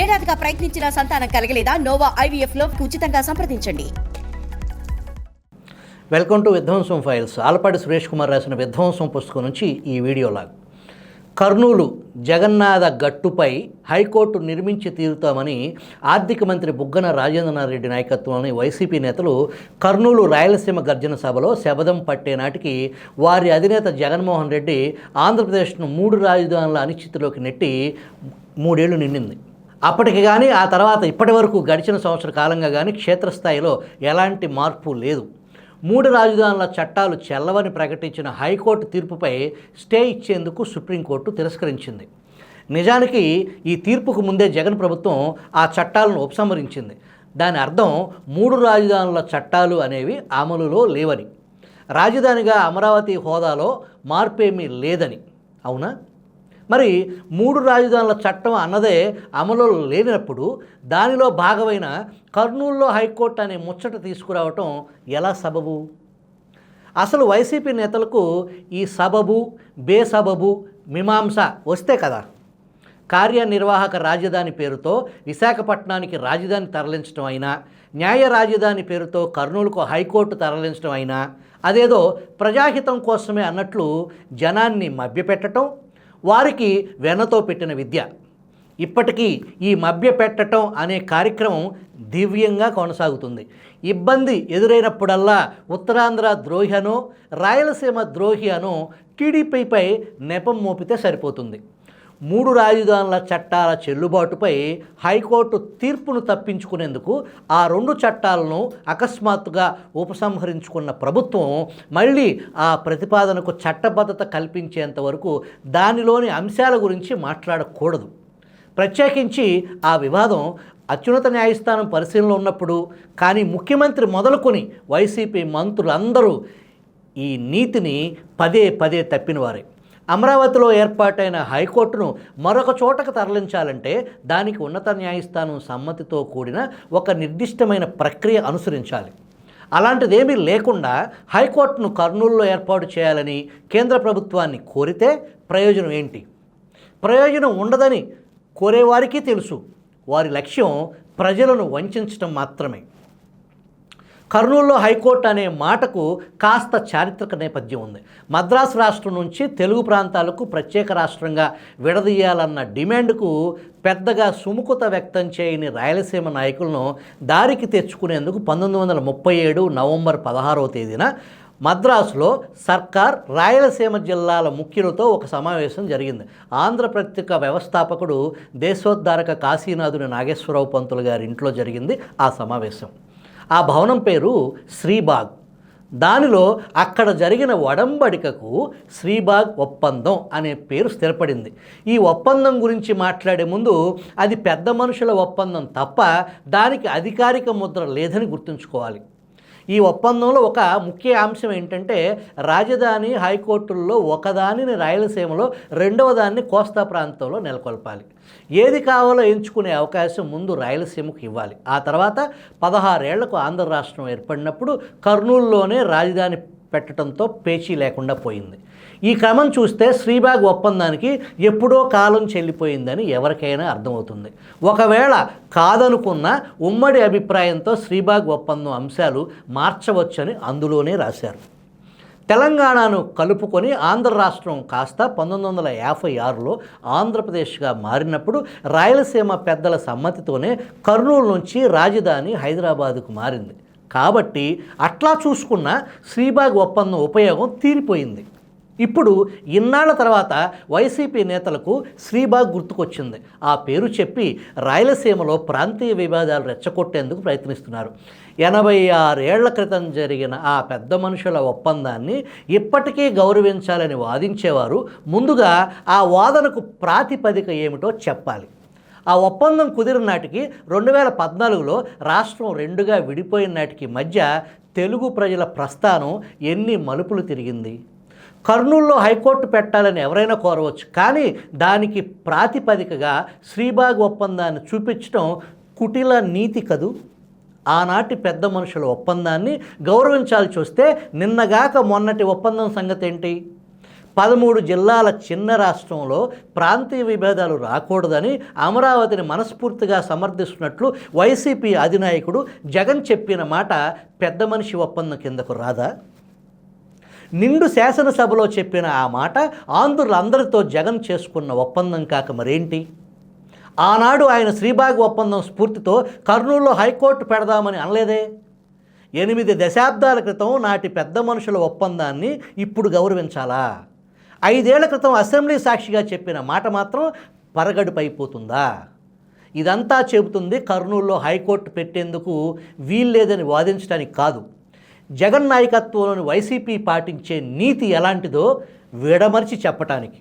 ఏడాదిగా ప్రయత్నించిన సంతానం కలగలేదా? Noah IVF లో ఉచితంగా సంప్రదించండి. వెల్కమ్ టు విధ్వంసం ఫైల్స్. ఆలపాటి సురేష్ కుమార్ రాసిన విధ్వంసం పుస్తకం నుంచి ఈ వీడియోలాగా. కర్నూలు జగన్నాథ గట్టుపై హైకోర్టు నిర్మించి తీరుతామని ఆర్థిక మంత్రి బుగ్గన రాజేంద్రనాథ్ నాయకత్వంలోని వైసీపీ నేతలు కర్నూలు రాయలసీమ గర్జన సభలో శపథం పట్టే నాటికి వారి అధినేత జగన్మోహన్ రెడ్డి ఆంధ్రప్రదేశ్ను 3 రాజధానుల అనిశ్చితిలోకి నెట్టి 3 ఏళ్లు నిండింది. అప్పటికి కానీ ఆ తర్వాత ఇప్పటి వరకు గడిచిన సంవత్సర కాలంగా కానీ క్షేత్రస్థాయిలో ఎలాంటి మార్పు లేదు. 3 రాజధానుల చట్టాలు చెల్లవని ప్రకటించిన హైకోర్టు తీర్పుపై స్టే ఇచ్చేందుకు సుప్రీంకోర్టు తిరస్కరించింది. నిజానికి ఈ తీర్పుకు ముందే జగన్ ప్రభుత్వం ఆ చట్టాలను ఉపసంహరించింది. దాని అర్థం 3 రాజధానుల చట్టాలు అనేవి అమలులో లేవని, రాజధానిగా అమరావతి హోదాలో మార్పేమీ లేదని. అవునా? మరి 3 రాజధానుల చట్టం అన్నదే అమలులో లేనప్పుడు దానిలో భాగమైన కర్నూలులో హైకోర్టు అనే ముచ్చట తీసుకురావటం ఎలా సబబు? అసలు వైసీపీ నేతలకు ఈ సబబు బేసబబు మీమాంస వస్తే కదా కార్యనిర్వాహక రాజధాని పేరుతో విశాఖపట్నానికి రాజధాని తరలించడం అయినా, న్యాయ రాజధాని పేరుతో కర్నూలుకు హైకోర్టు తరలించడం అయినా అదేదో ప్రజాహితం కోసమే అన్నట్లు జనాన్ని మభ్యపెట్టడం వారికి వెన్నతో పెట్టిన విద్య. ఇప్పటికీ ఈ మభ్య పెట్టడం అనే కార్యక్రమం దివ్యంగా కొనసాగుతుంది. ఇబ్బంది ఎదురైనప్పుడల్లా ఉత్తరాంధ్ర ద్రోహి అనో రాయలసీమ ద్రోహి అనో టీడీపీపై నెపం మోపితే సరిపోతుంది. 3 రాజధానుల చట్టాల చెల్లుబాటుపై హైకోర్టు తీర్పును తప్పించుకునేందుకు ఆ 2 చట్టాలను అకస్మాత్తుగా ఉపసంహరించుకున్న ప్రభుత్వం మళ్ళీ ఆ ప్రతిపాదనకు చట్టబద్ధత కల్పించేంత వరకు దానిలోని అంశాల గురించి మాట్లాడకూడదు. ప్రత్యేకించి ఆ వివాదం అత్యున్నత న్యాయస్థానం పరిశీలనలో ఉన్నప్పుడు. కానీ ముఖ్యమంత్రి మొదలుకొని వైసీపీ మంత్రులందరూ ఈ నీతిని పదే పదే తప్పినవారే. అమరావతిలో ఏర్పాటైన హైకోర్టును మరొక చోటకు తరలించాలంటే దానికి ఉన్నత న్యాయస్థానం సమ్మతితో కూడిన ఒక నిర్దిష్టమైన ప్రక్రియ అనుసరించాలి. అలాంటిదేమీ లేకుండా హైకోర్టును కర్నూలులో ఏర్పాటు చేయాలని కేంద్ర ప్రభుత్వాన్ని కోరితే ప్రయోజనం ఏంటి? ప్రయోజనం ఉండదని కోరేవారికి తెలుసు. వారి లక్ష్యం ప్రజలను వంచడం మాత్రమే. కర్నూలులో హైకోర్టు అనే మాటకు కాస్త చారిత్రక నేపథ్యం ఉంది. మద్రాసు రాష్ట్రం నుంచి తెలుగు ప్రాంతాలకు ప్రత్యేక రాష్ట్రంగా విడదీయాలన్న డిమాండ్కు పెద్దగా సుముఖత వ్యక్తం చేయని రాయలసీమ నాయకులను దారికి తెచ్చుకునేందుకు 1937 నవంబర్ 16వ తేదీన మద్రాసులో సర్కార్ రాయలసీమ జిల్లాల ముఖ్యులతో ఒక సమావేశం జరిగింది. ఆంధ్ర పత్రిక వ్యవస్థాపకుడు దేశోద్ధారక కాశీనాథుని నాగేశ్వరరావు పంతులు గారి ఇంట్లో జరిగింది ఆ సమావేశం. ఆ భవనం పేరు శ్రీబాగ్. దానిలో అక్కడ జరిగిన ఒడంబడికకు శ్రీబాగ్ ఒప్పందం అనే పేరు స్థిరపడింది. ఈ ఒప్పందం గురించి మాట్లాడే ముందు అది పెద్ద మనుషుల ఒప్పందం తప్ప దానికి అధికారిక ముద్ర లేదని గుర్తుంచుకోవాలి. ఈ ఒప్పందంలో ఒక ముఖ్య అంశం ఏంటంటే రాజధాని హైకోర్టుల్లో ఒకదానిని రాయలసీమలో రెండవ దాన్ని కోస్తా ప్రాంతంలో నెలకొల్పాలి. ఏది కావాలో ఎంచుకునే అవకాశం ముందు రాయలసీమకు ఇవ్వాలి. ఆ తర్వాత 16 ఏళ్లకు ఆంధ్ర రాష్ట్రం ఏర్పడినప్పుడు కర్నూలులోనే రాజధాని పెట్టడంతో పేచీ లేకుండా పోయింది. ఈ క్రమం చూస్తే శ్రీబాగ్ ఒప్పందానికి ఎప్పుడో కాలం చెల్లిపోయిందని ఎవరికైనా అర్థమవుతుంది. ఒకవేళ కాదనుకున్న ఉమ్మడి అభిప్రాయంతో శ్రీబాగ్ ఒప్పందం అంశాలు మార్చవచ్చని అందులోనే రాశారు. తెలంగాణను కలుపుకొని ఆంధ్ర రాష్ట్రం కాస్త 1956లో ఆంధ్రప్రదేశ్గా మారినప్పుడు రాయలసీమ పెద్దల సమ్మతితోనే కర్నూలు నుంచి రాజధాని హైదరాబాదుకు మారింది. కాబట్టి అట్లా చూసుకున్న శ్రీబాగ్ ఒప్పందం ఉపయోగం తీరిపోయింది. ఇప్పుడు ఇన్నాళ్ల తర్వాత వైసీపీ నేతలకు శ్రీబాగ్ గుర్తుకొచ్చింది. ఆ పేరు చెప్పి రాయలసీమలో ప్రాంతీయ వివాదాలు రెచ్చగొట్టేందుకు ప్రయత్నిస్తున్నారు. 86 ఏళ్ల క్రితం జరిగిన ఆ పెద్ద మనుషుల ఒప్పందాన్ని ఇప్పటికీ గౌరవించాలని వాదించేవారు ముందుగా ఆ వాదనకు ప్రాతిపదిక ఏమిటో చెప్పాలి. ఆ ఒప్పందం కుదిరిన నాటికి 2014లో రాష్ట్రం 2గా విడిపోయిన నాటికి మధ్య తెలుగు ప్రజల ప్రస్థానం ఎన్ని మలుపులు తిరిగింది? కర్నూలులో హైకోర్టు పెట్టాలని ఎవరైనా కోరవచ్చు, కానీ దానికి ప్రాతిపదికగా శ్రీబాగ్ ఒప్పందాన్ని చూపించడం కుటిల నీతి కదూ. ఆనాటి పెద్ద మనుషుల ఒప్పందాన్ని గౌరవించాల్సి వస్తే నిన్నగాక మొన్నటి ఒప్పందం సంగతి ఏంటి? 13 జిల్లాల చిన్న రాష్ట్రంలో ప్రాంతీయ విభేదాలు రాకూడదని అమరావతిని మనస్ఫూర్తిగా సమర్థిస్తున్నట్లు వైసీపీ అధినాయకుడు జగన్ చెప్పిన మాట పెద్ద మనిషి ఒప్పందం కిందకు రాదా? నిండు శాసనసభలో చెప్పిన ఆ మాట ఆంధ్రులందరితో జగన్ చేసుకున్న ఒప్పందం కాక మరేంటి? ఆనాడు ఆయన శ్రీబాగ్ ఒప్పందం స్ఫూర్తితో కర్నూలులో హైకోర్టు పెడదామని అనలేదే. 8 దశాబ్దాల క్రితం నాటి పెద్ద మనుషుల ఒప్పందాన్ని ఇప్పుడు గౌరవించాలా? 5 ఏళ్ల క్రితం అసెంబ్లీ సాక్షిగా చెప్పిన మాట మాత్రం పరగడుపైపోతుందా? ఇదంతా చెబుతుంది కర్నూలులో హైకోర్టు పెట్టేందుకు వీల్లేదని వాదించడానికి కాదు, జగన్ నాయకత్వంలోని వైసీపీ పాటించే నీతి ఎలాంటిదో విడమర్చి చెప్పటానికి.